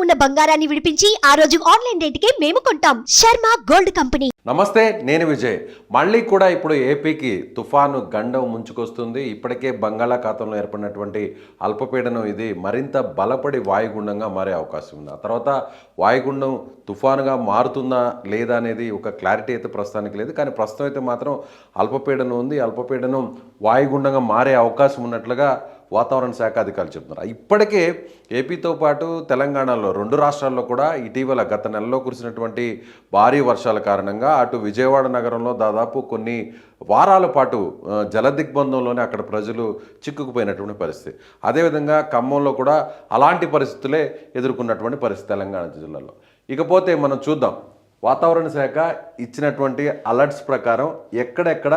ఉన్న బంగారాన్ని విడిపించి ఆ రోజు ఆన్లైన్ రేటుకే మేము కొంటాం. Sharma gold company. నమస్తే, నేను విజయ్. మళ్ళీ కూడా ఇప్పుడు ఏపీకి తుఫాను గండం ముంచుకొస్తుంది. ఇప్పటికే బంగాళాఖాతంలో ఏర్పడినటువంటి అల్పపీడనం ఇది మరింత బలపడి వాయుగుండంగా మారే అవకాశం ఉంది. ఆ తర్వాత వాయుగుండం తుఫానుగా మారుతుందా లేదా అనేది ఒక క్లారిటీ అయితే ప్రస్తుతానికి లేదు. కానీ ప్రస్తుతం అయితే మాత్రం అల్పపీడనం ఉంది. అల్పపీడనం వాయుగుండంగా మారే అవకాశం ఉన్నట్లుగా వాతావరణ శాఖ అధికారులు చెప్తున్నారు. ఇప్పటికే ఏపీతో పాటు తెలంగాణలో 2 రాష్ట్రాల్లో కూడా ఇటీవల గత నెలలో కురిసినటువంటి భారీ వర్షాల కారణంగా అటు విజయవాడ నగరంలో దాదాపు కొన్ని వారాల పాటు జలదిగ్బంధంలోనే అక్కడ ప్రజలు చిక్కుకుపోయినటువంటి పరిస్థితి. అదేవిధంగా ఖమ్మంలో కూడా అలాంటి పరిస్థితులే ఎదుర్కొన్నటువంటి పరిస్థితి తెలంగాణ జిల్లాలో. ఇకపోతే మనం చూద్దాం, వాతావరణ శాఖ ఇచ్చినటువంటి అలర్ట్స్ ప్రకారం ఎక్కడెక్కడ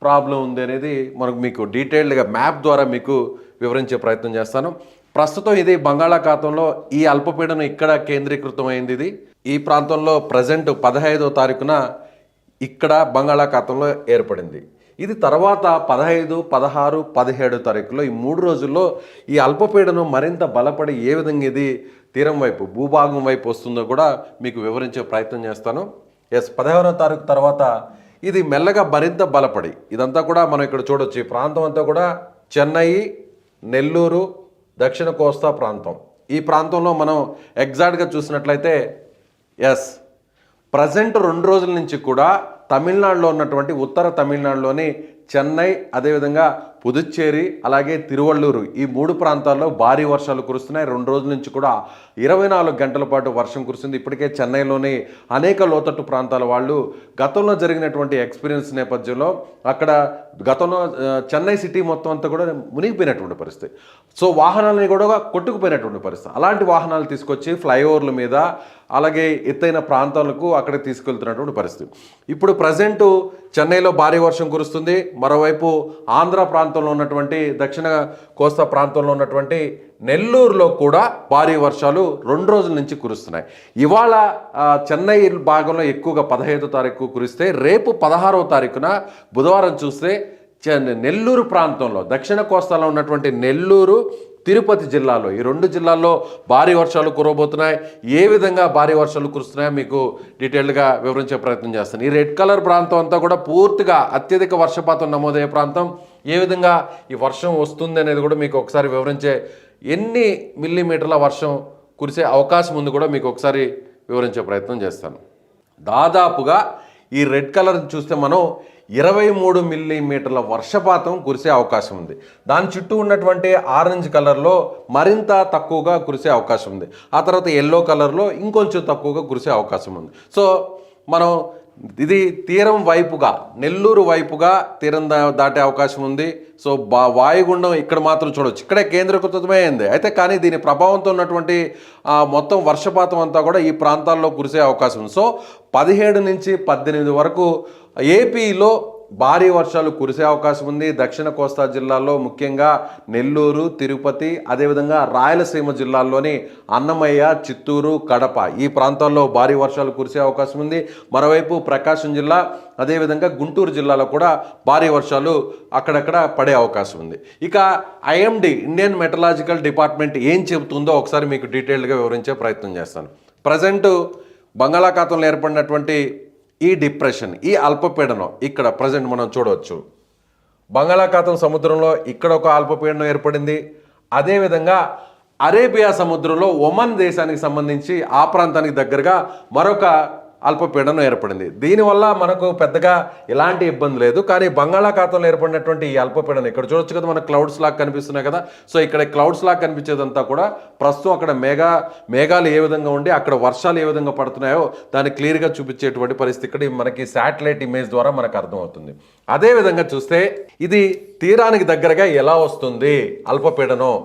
ప్రాబ్లం ఉంది అనేది మనకు మీకు డీటెయిల్డ్గా మ్యాప్ ద్వారా మీకు వివరించే ప్రయత్నం చేస్తాను. ప్రస్తుతం ఇది బంగాళాఖాతంలో ఈ అల్పపీడనం ఇక్కడ కేంద్రీకృతమైంది. ఇది ఈ ప్రాంతంలో ప్రజెంట్ 15వ తారీఖున ఇక్కడ బంగాళాఖాతంలో ఏర్పడింది. ఇది తర్వాత 15, 16, 17 తారీఖులో ఈ 3 రోజుల్లో ఈ అల్పపీడనం మరింత బలపడి ఏ విధంగా ఇది తీరం వైపు భూభాగం వైపు వస్తుందో కూడా మీకు వివరించే ప్రయత్నం చేస్తాను. 15వ తారీఖు తర్వాత ఇది మెల్లగా మరింత బలపడి ఇదంతా కూడా మనం ఇక్కడ చూడొచ్చు. ఈ ప్రాంతం అంతా కూడా చెన్నై, నెల్లూరు, దక్షిణ కోస్తా ప్రాంతం. ఈ ప్రాంతంలో మనం ఎగ్జాక్ట్గా చూసినట్లయితే ప్రజెంట్ 2 రోజుల నుంచి కూడా తమిళనాడులో ఉన్నటువంటి ఉత్తర తమిళనాడులోని చెన్నై, అదేవిధంగా పుదుచ్చేరి, అలాగే తిరువళ్ళూరు ఈ 3 ప్రాంతాల్లో భారీ వర్షాలు కురుస్తున్నాయి. 2 రోజుల నుంచి కూడా 24 గంటల పాటు వర్షం కురిసింది. ఇప్పటికే చెన్నైలోని అనేక లోతట్టు ప్రాంతాల వాళ్ళు గతంలో జరిగినటువంటి ఎక్స్పీరియన్స్ నేపథ్యంలో అక్కడ గతంలో చెన్నై సిటీ మొత్తం అంతా కూడా మునిగిపోయినటువంటి పరిస్థితి. సో వాహనాలని కూడా కొట్టుకుపోయినటువంటి పరిస్థితి. అలాంటి వాహనాలు తీసుకొచ్చి ఫ్లైఓవర్ల మీద అలాగే ఎత్తైన ప్రాంతాలకు అక్కడికి తీసుకెళ్తున్నటువంటి పరిస్థితి. ఇప్పుడు ప్రజెంటు చెన్నైలో భారీ వర్షం కురుస్తుంది. మరోవైపు ఆంధ్ర ప్రాంతంలో ఉన్నటువంటి దక్షిణ కోస్తా ప్రాంతంలో ఉన్నటువంటి నెల్లూరులో కూడా భారీ వర్షాలు 2 రోజుల నుంచి కురుస్తున్నాయి. ఇవాళ చెన్నై భాగంలో ఎక్కువగా 15వ తారీఖు కురిస్తే రేపు 16వ తారీఖున బుధవారం చూస్తే నెల్లూరు ప్రాంతంలో దక్షిణ కోస్తాలో ఉన్నటువంటి నెల్లూరు, తిరుపతి జిల్లాలో ఈ 2 జిల్లాల్లో భారీ వర్షాలు కురవబోతున్నాయి. ఏ విధంగా భారీ వర్షాలు కురుస్తున్నాయో మీకు డీటెయిల్డ్గా వివరించే ప్రయత్నం చేస్తాను. ఈ రెడ్ కలర్ ప్రాంతం అంతా కూడా పూర్తిగా అత్యధిక వర్షపాతం నమోదయ్యే ప్రాంతం. ఏ విధంగా ఈ వర్షం వస్తుంది అనేది కూడా మీకు ఒకసారి వివరించే, ఎన్ని మిల్లీమీటర్ల వర్షం కురిసే అవకాశం ఉంది కూడా మీకు ఒకసారి వివరించే ప్రయత్నం చేస్తాను. దాదాపుగా ఈ రెడ్ కలర్ చూస్తే మనం 23 మిల్లీమీటర్ల వర్షపాతం కురిసే అవకాశం ఉంది. దాని చుట్టూ ఉన్నటువంటి ఆరెంజ్ కలర్లో మరింత తక్కువగా కురిసే అవకాశం ఉంది. ఆ తర్వాత ఎల్లో కలర్లో ఇంకొంచెం తక్కువగా కురిసే అవకాశం ఉంది. సో మనం ఇది తీరం వైపుగా నెల్లూరు వైపుగా తీరం దాటే అవకాశం ఉంది. సో వాయుగుండం ఇక్కడ మాత్రం చూడవచ్చు, ఇక్కడే కేంద్రీకృతమైంది. అయితే కానీ దీని ప్రభావంతో ఉన్నటువంటి మొత్తం వర్షపాతం అంతా కూడా ఈ ప్రాంతాల్లో కురిసే అవకాశం ఉంది. సో 17 నుంచి 18 వరకు ఏపీలో భారీ వర్షాలు కురిసే అవకాశం ఉంది. దక్షిణ కోస్తా జిల్లాల్లో ముఖ్యంగా నెల్లూరు, తిరుపతి, అదేవిధంగా రాయలసీమ జిల్లాల్లోని అన్నమయ్య, చిత్తూరు, కడప ఈ ప్రాంతాల్లో భారీ వర్షాలు కురిసే అవకాశం ఉంది. మరోవైపు ప్రకాశం జిల్లా, అదేవిధంగా గుంటూరు జిల్లాలో కూడా భారీ వర్షాలు అక్కడక్కడ పడే అవకాశం ఉంది. ఇక ఐఎండి ఇండియన్ మెటలాజికల్ డిపార్ట్మెంట్ ఏం చెబుతుందో ఒకసారి మీకు డీటెయిల్డ్గా వివరించే ప్రయత్నం చేస్తాను. ప్రజెంట్ బంగాళాఖాతంలో ఏర్పడినటువంటి ఈ డిప్రెషన్, ఈ అల్పపీడనం ఇక్కడ ప్రజెంట్ మనం చూడవచ్చు. బంగాళాఖాతం సముద్రంలో ఇక్కడ ఒక అల్పపీడనం ఏర్పడింది. అదేవిధంగా అరేబియా సముద్రంలో ఒమన్ దేశానికి సంబంధించి ఆ ప్రాంతానికి దగ్గరగా మరొక అల్పపీడనం ఏర్పడింది. దీనివల్ల మనకు పెద్దగా ఎలాంటి ఇబ్బంది లేదు. కానీ బంగాళాఖాతంలో ఏర్పడినటువంటి ఈ అల్పపీడనం ఇక్కడ చూడొచ్చు కదా, మనకు క్లౌడ్స్ లాగా కనిపిస్తున్నాయి కదా. సో ఇక్కడ క్లౌడ్స్ లాగా కనిపించేదంతా కూడా ప్రస్తుతం అక్కడ మేఘాలు ఏ విధంగా ఉండి అక్కడ వర్షాలు ఏ విధంగా పడుతున్నాయో దాన్ని క్లియర్గా చూపించేటువంటి పరిస్థితి ఇక్కడ మనకి శాటిలైట్ ఇమేజ్ ద్వారా మనకు అర్థమవుతుంది. అదేవిధంగా చూస్తే ఇది తీరానికి దగ్గరగా ఎలా వస్తుంది అల్పపీడనం,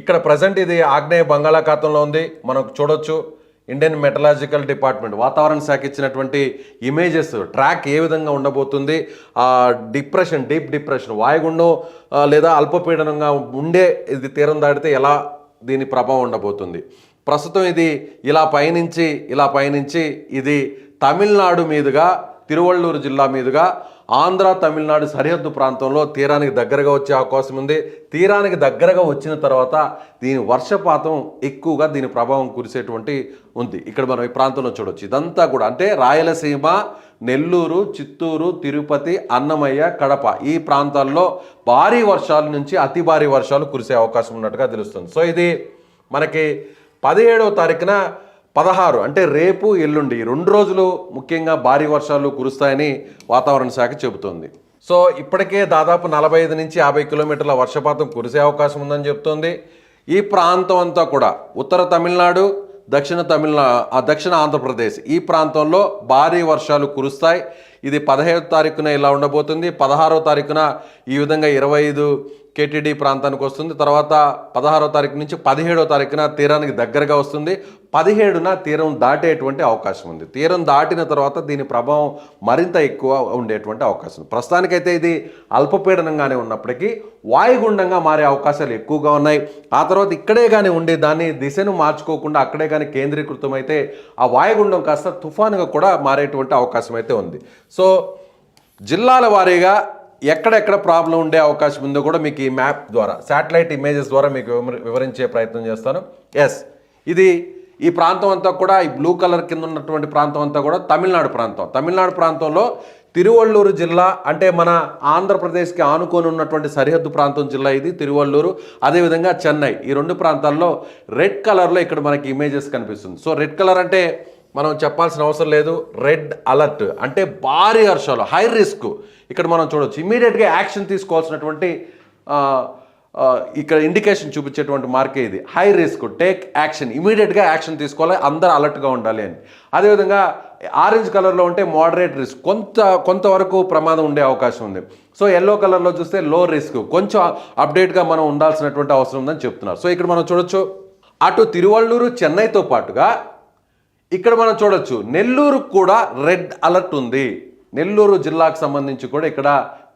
ఇక్కడ ప్రజెంట్ ఇది ఆగ్నేయ బంగాళాఖాతంలో ఉంది. మనకు చూడొచ్చు ఇండియన్ మెటలాజికల్ డిపార్ట్మెంట్ వాతావరణ శాఖ ఇచ్చినటువంటి ఇమేజెస్ ట్రాక్ ఏ విధంగా ఉండబోతుంది, డిప్రెషన్, డీప్ డిప్రెషన్, వాయుగుండం లేదా అల్పపీడనంగా ఉండే ఇది తీరం దాటితే ఎలా దీని ప్రభావం ఉండబోతుంది. ప్రస్తుతం ఇది ఇలా పయనించి ఇది తమిళనాడు మీదుగా తిరువళ్ళూరు జిల్లా మీదుగా ఆంధ్ర తమిళనాడు సరిహద్దు ప్రాంతంలో తీరానికి దగ్గరగా వచ్చే అవకాశం ఉంది. తీరానికి దగ్గరగా వచ్చిన తర్వాత దీని వర్షపాతం ఎక్కువగా దీని ప్రభావం కురిసేటువంటి ఉంది. ఇక్కడ మనం ఈ ప్రాంతంలో చూడవచ్చు. ఇదంతా కూడా అంటే రాయలసీమ, నెల్లూరు, చిత్తూరు, తిరుపతి, అన్నమయ్య, కడప ఈ ప్రాంతాల్లో భారీ వర్షాల నుంచి అతి భారీ వర్షాలు కురిసే అవకాశం ఉన్నట్టుగా తెలుస్తుంది. సో ఇది మనకి 17వ తారీఖున 16 అంటే రేపు ఎల్లుండి 2 రోజులు ముఖ్యంగా భారీ వర్షాలు కురుస్తాయని వాతావరణ శాఖ చెబుతోంది. సో ఇప్పటికే దాదాపు 45 నుంచి 50 కిలోమీటర్ల వర్షపాతం కురిసే అవకాశం ఉందని చెప్తోంది. ఈ ప్రాంతం అంతా కూడా ఉత్తర తమిళనాడు, దక్షిణ ఆంధ్రప్రదేశ్ ఈ ప్రాంతంలో భారీ వర్షాలు కురుస్తాయి. ఇది 15వ తారీఖున ఇలా ఉండబోతుంది. 16వ తారీఖున ఈ విధంగా 25 కేటీడీ ప్రాంతానికి వస్తుంది. తర్వాత 16వ తారీఖు నుంచి 17వ తారీఖున తీరానికి దగ్గరగా వస్తుంది. 17న తీరం దాటేటువంటి అవకాశం ఉంది. తీరం దాటిన తర్వాత దీని ప్రభావం మరింత ఎక్కువ ఉండేటువంటి అవకాశం. ప్రస్తుతానికైతే ఇది అల్పపీడనంగానే ఉన్నప్పటికీ వాయుగుండంగా మారే అవకాశాలు ఎక్కువగా ఉన్నాయి. ఆ తర్వాత ఇక్కడే కానీ ఉండే దాన్ని దిశను మార్చుకోకుండా అక్కడే కానీ కేంద్రీకృతం అయితే ఆ వాయుగుండం కాస్త తుఫానుగా కూడా మారేటువంటి అవకాశం అయితే ఉంది. సో జిల్లాల వారీగా ఎక్కడెక్కడ ప్రాబ్లం ఉండే అవకాశం ఉందో కూడా మీకు ఈ మ్యాప్ ద్వారా, శాటిలైట్ ఇమేజెస్ ద్వారా మీకు వివరించే ప్రయత్నం చేస్తాను. ఇది ఈ ప్రాంతం అంతా కూడా ఈ బ్లూ కలర్ కింద ఉన్నటువంటి ప్రాంతం అంతా కూడా తమిళనాడు ప్రాంతం. తమిళనాడు ప్రాంతంలో తిరువళ్ళూరు జిల్లా అంటే మన ఆంధ్రప్రదేశ్కి ఆనుకొని ఉన్నటువంటి సరిహద్దు ప్రాంతం జిల్లా ఇది తిరువళ్ళూరు. అదేవిధంగా చెన్నై ఈ 2 ప్రాంతాల్లో రెడ్ కలర్లో ఇక్కడ మనకి ఇమేజెస్ కనిపిస్తుంది. సో రెడ్ కలర్ అంటే మనం చెప్పాల్సిన అవసరం లేదు. రెడ్ అలర్ట్ అంటే భారీ వర్షాలు, హై రిస్క్. ఇక్కడ మనం చూడవచ్చు ఇమీడియట్గా యాక్షన్ తీసుకోవాల్సినటువంటి ఇక్కడ ఇండికేషన్ చూపించేటువంటి మార్కే ఇది. హై రిస్క్, టేక్ యాక్షన్, ఇమీడియట్గా యాక్షన్ తీసుకోవాలి, అందరూ అలర్ట్గా ఉండాలి అని. అదేవిధంగా ఆరెంజ్ కలర్లో ఉంటే మోడరేట్ రిస్క్, కొంతవరకు ప్రమాదం ఉండే అవకాశం ఉంది. సో ఎల్లో కలర్లో చూస్తే లో రిస్క్, కొంచెం అప్డేట్గా మనం ఉండాల్సినటువంటి అవసరం ఉందని చెప్తున్నారు. సో ఇక్కడ మనం చూడొచ్చు అటు తిరువళ్ళూరు, చెన్నైతో పాటుగా ఇక్కడ మనం చూడొచ్చు నెల్లూరుకు కూడా రెడ్ అలర్ట్ ఉంది. నెల్లూరు జిల్లాకు సంబంధించి కూడా ఇక్కడ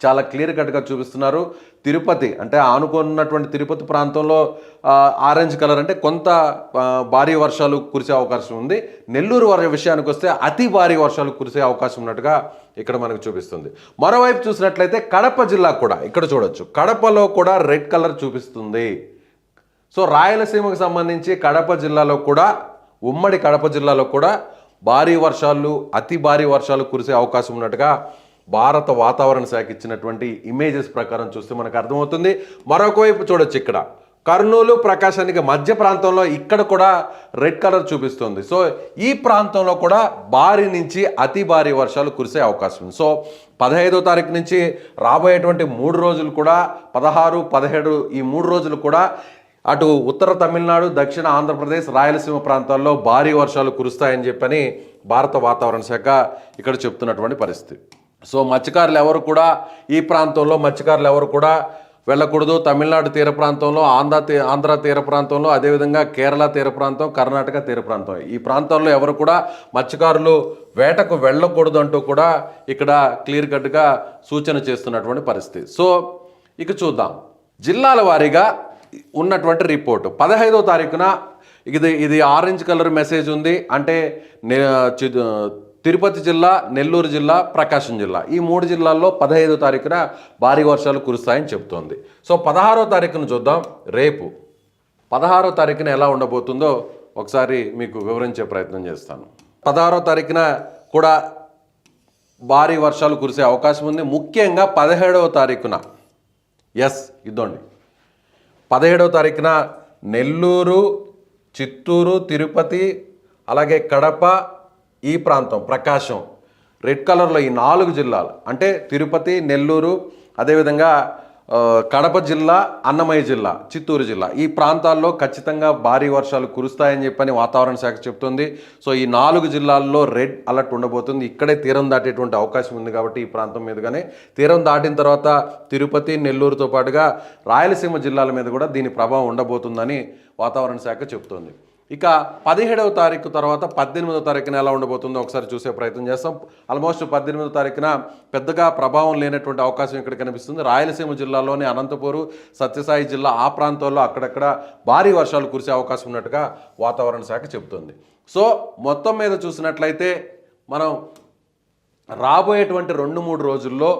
చాలా క్లియర్ కట్గా చూపిస్తున్నారు. తిరుపతి అంటే ఆనుకున్నటువంటి తిరుపతి ప్రాంతంలో ఆరెంజ్ కలర్ అంటే కొంత భారీ వర్షాలు కురిసే అవకాశం ఉంది. నెల్లూరు విషయానికి వస్తే అతి భారీ వర్షాలు కురిసే అవకాశం ఉన్నట్టుగా ఇక్కడ మనకు చూపిస్తుంది. మరోవైపు చూసినట్లయితే కడప జిల్లా కూడా ఇక్కడ చూడొచ్చు, కడపలో కూడా రెడ్ కలర్ చూపిస్తుంది. సో రాయలసీమకు సంబంధించి కడప జిల్లాలో కూడా, ఉమ్మడి కడప జిల్లాలో కూడా భారీ వర్షాలు, అతి భారీ వర్షాలు కురిసే అవకాశం ఉన్నట్టుగా భారత వాతావరణ శాఖ ఇచ్చినటువంటి ఇమేజెస్ ప్రకారం చూస్తే మనకు అర్థమవుతుంది. మరొక వైపు చూడొచ్చు ఇక్కడ కర్నూలు, ప్రకాశానికి మధ్య ప్రాంతంలో ఇక్కడ కూడా రెడ్ కలర్ చూపిస్తుంది. సో ఈ ప్రాంతంలో కూడా భారీ నుంచి అతి భారీ వర్షాలు కురిసే అవకాశం ఉంది. సో 15వ తారీఖు నుంచి రాబోయేటువంటి 3 రోజులు కూడా 16, 17 ఈ 3 రోజులు కూడా అటు ఉత్తర తమిళనాడు, దక్షిణ ఆంధ్రప్రదేశ్, రాయలసీమ ప్రాంతాల్లో భారీ వర్షాలు కురుస్తాయని చెప్పని భారత వాతావరణ శాఖ ఇక్కడ చెప్తున్నటువంటి పరిస్థితి. సో మత్స్యకారులు ఎవరు కూడా ఈ ప్రాంతంలో వెళ్ళకూడదు. తమిళనాడు తీర ప్రాంతంలో, ఆంధ్ర తీర ప్రాంతంలో, అదేవిధంగా కేరళ తీర ప్రాంతం, కర్ణాటక తీర ప్రాంతం ఈ ప్రాంతాల్లో ఎవరు కూడా మత్స్యకారులు వేటకు వెళ్ళకూడదు అంటూ కూడా ఇక్కడ క్లియర్ కట్గా సూచన చేస్తున్నటువంటి పరిస్థితి. సో ఇక చూద్దాం జిల్లాల వారీగా ఉన్నటువంటి రిపోర్టు. 15వ తారీఖున ఇది ఆరెంజ్ కలర్ మెసేజ్ ఉంది. అంటే తిరుపతి జిల్లా, నెల్లూరు జిల్లా, ప్రకాశం జిల్లా ఈ 3 జిల్లాల్లో 15వ తారీఖున భారీ వర్షాలు కురుస్తాయని చెప్తోంది. సో 16వ తారీఖున చూద్దాం. రేపు 16వ తారీఖున ఎలా ఉండబోతుందో ఒకసారి మీకు వివరించే ప్రయత్నం చేస్తాను. 16వ తారీఖున కూడా భారీ వర్షాలు కురిసే అవకాశం ఉంది. ముఖ్యంగా 17వ తారీఖున ఇద్దండి 17వ తారీఖున నెల్లూరు, చిత్తూరు, తిరుపతి, అలాగే కడప ఈ ప్రాంతం, ప్రకాశం రెడ్ కలర్లో ఈ 4 జిల్లాలు అంటే తిరుపతి, నెల్లూరు, అదేవిధంగా కడప జిల్లా, అన్నమయ్య జిల్లా, చిత్తూరు జిల్లా ఈ ప్రాంతాల్లో ఖచ్చితంగా భారీ వర్షాలు కురుస్తాయని చెప్పని వాతావరణ శాఖ చెప్తుంది. సో ఈ 4 జిల్లాల్లో రెడ్ అలర్ట్ ఉండబోతుంది. ఇక్కడే తీరం దాటేటువంటి అవకాశం ఉంది కాబట్టి ఈ ప్రాంతం మీదుగానే తీరం దాటిన తర్వాత తిరుపతి, నెల్లూరుతో పాటుగా రాయలసీమ జిల్లాల మీద కూడా దీని ప్రభావం ఉండబోతుందని వాతావరణ శాఖ చెప్తోంది. ఇక 17వ తారీఖు తర్వాత 18వ తారీఖున ఎలా ఉండబోతుందో ఒకసారి చూసే ప్రయత్నం చేస్తాం. ఆల్మోస్ట్ 18వ తారీఖున పెద్దగా ప్రభావం లేనటువంటి అవకాశం ఇక్కడ కనిపిస్తుంది. రాయలసీమ జిల్లాలోని అనంతపూరు, సత్యసాయి జిల్లా ఆ ప్రాంతాల్లో అక్కడక్కడ భారీ వర్షాలు కురిసే అవకాశం ఉన్నట్టుగా వాతావరణ శాఖ చెబుతోంది. సో మొత్తం మీద చూసినట్లయితే మనం రాబోయేటువంటి 2-3 రోజుల్లో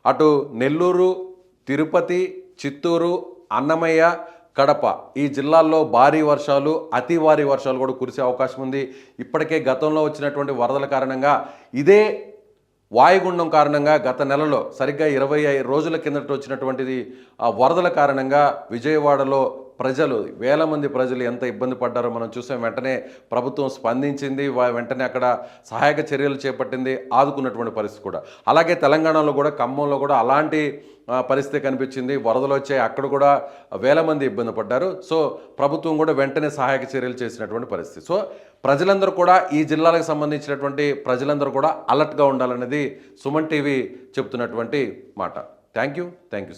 అటు నెల్లూరు, తిరుపతి, చిత్తూరు, అన్నమయ్య, కడప ఈ జిల్లాల్లో భారీ వర్షాలు, అతి భారీ వర్షాలు కూడా కురిసే అవకాశం ఉంది. ఇప్పటికే గతంలో వచ్చినటువంటి వరదల కారణంగా ఇదే వాయుగుండం కారణంగా గత నెలలో సరిగ్గా 25 రోజుల కిందట వచ్చినటువంటిది ఆ వరదల కారణంగా విజయవాడలో ప్రజలు, వేల మంది ప్రజలు ఎంత ఇబ్బంది పడ్డారో మనం చూసాం. వెంటనే ప్రభుత్వం స్పందించింది, వెంటనే అక్కడ సహాయక చర్యలు చేపట్టింది, ఆదుకున్నటువంటి పరిస్థితి కూడా. అలాగే తెలంగాణలో కూడా, ఖమ్మంలో కూడా అలాంటి పరిస్థితి కనిపించింది. వరదలు వచ్చాయి, అక్కడ కూడా వేల మంది ఇబ్బంది పడ్డారు. సో ప్రభుత్వం కూడా వెంటనే సహాయక చర్యలు చేసినటువంటి పరిస్థితి. సో ప్రజలందరూ కూడా, ఈ జిల్లాలకు సంబంధించినటువంటి ప్రజలందరూ కూడా అలర్ట్గా ఉండాలనేది సుమన్ టీవీ చెప్తున్నటువంటి మాట. Thank you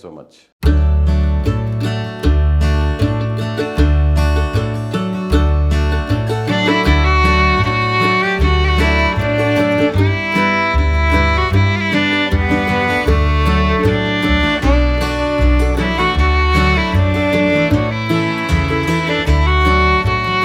so much.